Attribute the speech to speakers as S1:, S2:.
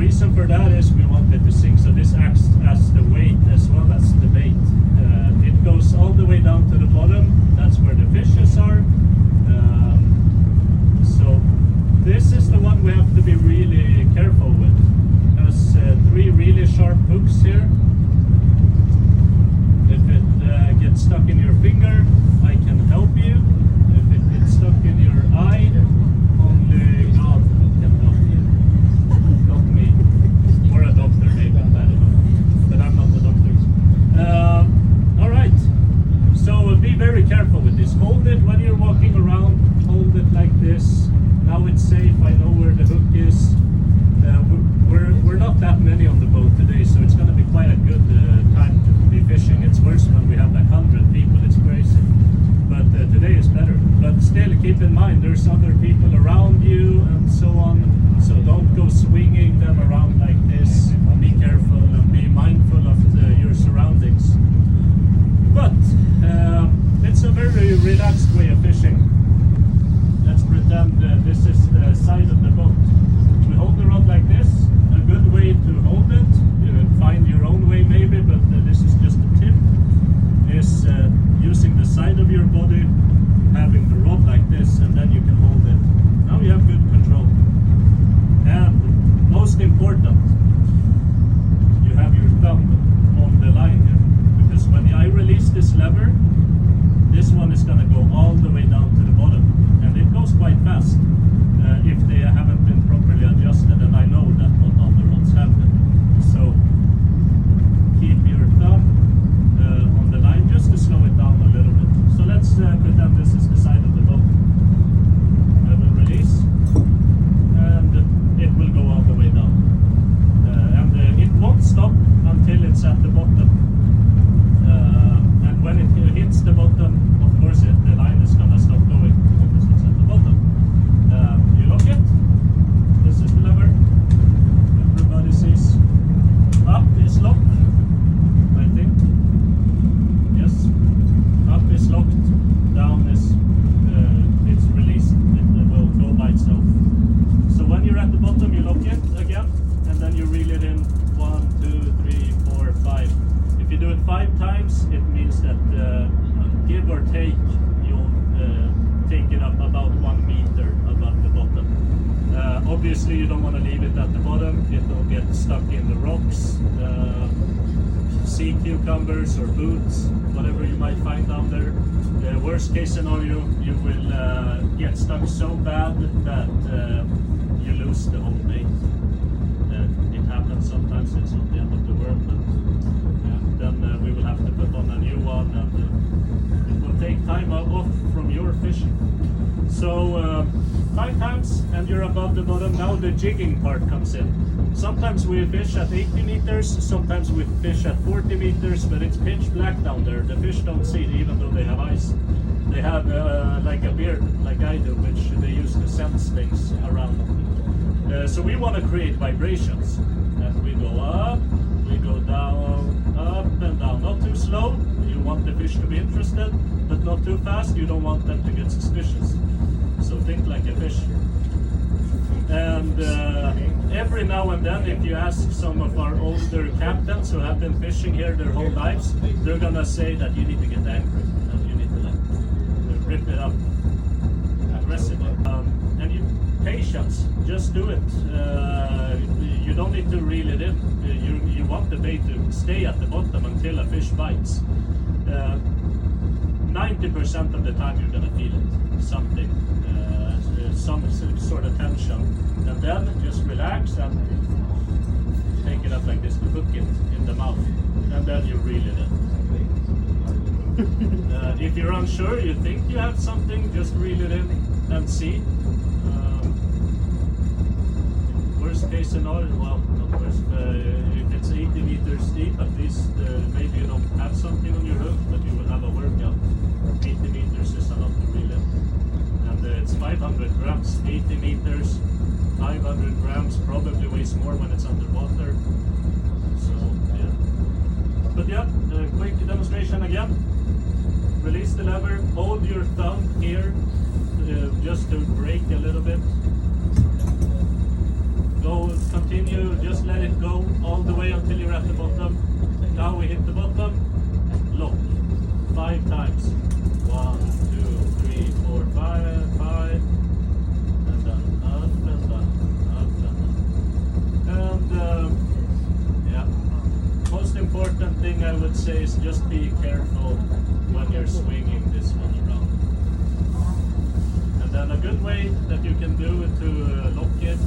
S1: reason for that is we want it to sink, so this acts as the weight as well as the bait. It goes all the way down to the bottom. That's where the fishes are. So this is the one we have to be really careful with. It has 3 really sharp hooks here. If it gets stuck in your finger, I can help you. If it gets stuck in your eye, only God can help you. Not me. Or a doctor maybe, I don't know. But I'm not a doctor. Alright. So be very careful with this. Hold it when you're walking around. Hold it like this. Now it's safe. I know where the hook is. We're not that many on the boat today, so it's going to be quite a good time to be fishing. It's worse when we have like 100 people. It's crazy. But today is better. But still, keep in mind there's other people around you and so on. So don't go swinging them around like this. Be careful and be mindful of your surroundings. But it's a very relaxed way of fishing. Let's pretend this is the side of the boat. We hold the rod like this. A good way to hold it, you find your own way maybe, but this is just a tip, is using the side of your body, having the rod like this, and then you can hold it. Now you have good control. And most important, you have your thumb on the line here, because when I release this lever, this one is going to go all the way down to the bottom, and it goes quite fast if they haven't been properly adjusted, and I know that not all the rods have been. So keep your thumb on the line just to slow it down a little bit. So let's pretend this is the side of the boat. I will release, and it will go all the way down, and it won't stop until it's at the bottom. And when it hits the bottom, of course the line is gonna stop going because it's at the bottom. You lock it. This is the lever. Everybody sees. Up is locked, I think. Yes. Up is locked. Down is it's released. It will go by itself. So when you're at the bottom, you lock it again, and then you reel it in 1, 2, 3, 4, 5. If you do it 5 times, it means that give or take, you'll take it up about 1 meter above the bottom. Obviously, you don't want to leave it at the bottom. It will get stuck in the rocks, sea cucumbers or boots, whatever you might find down there. The worst case scenario, you will get stuck so bad that you lose the whole bait. It happens sometimes. It's not the end of the world, but then we will have to put on a new one, and it will take time off from your fishing. So 5 times and you're above the bottom. Now the jigging part comes in. Sometimes we fish at 80 meters, sometimes we fish at 40 meters, but it's pitch black down there. The fish don't see it even though they have eyes. They have like a beard, like I do, which they use to sense things around. So we want to create vibrations. And we go up, we go down, up and down. Not too slow. You want the fish to be interested, but not too fast. You don't want them to get suspicious. So think like a fish. And every now and then, if you ask some of our older captains who have been fishing here their whole lives, they're gonna say that you need to get angry and you need to like rip it up aggressively. And patience, just do it. You don't need to reel it in. You want the bait to stay at the bottom until a fish bites. 90% of the time you're gonna feel it, something, some sort of tension, and then just relax and take it up like this to hook it in the mouth, and then you reel it in. If you're unsure, you think you have something, just reel it in and see. Worst case scenario, well, not worst, if it's 80 meters deep, at least maybe you don't have something on your hook, but you will have a workout. 80 meters is enough to reel in. And it's 500 grams, 80 meters, 500 grams, probably weighs more when it's underwater. So, yeah. But yeah, quick demonstration again. Release the lever, hold your thumb here, just to brake a little bit. Go, continue, just let it go all the way until you're at the bottom. Now we hit the bottom, lock, 5 times. 1, 2, 3, 4, 5, 5, and then up and down, up and down. And yeah, most important thing I would say is just be careful when you're swinging this one around. And then a good way that you can do to lock it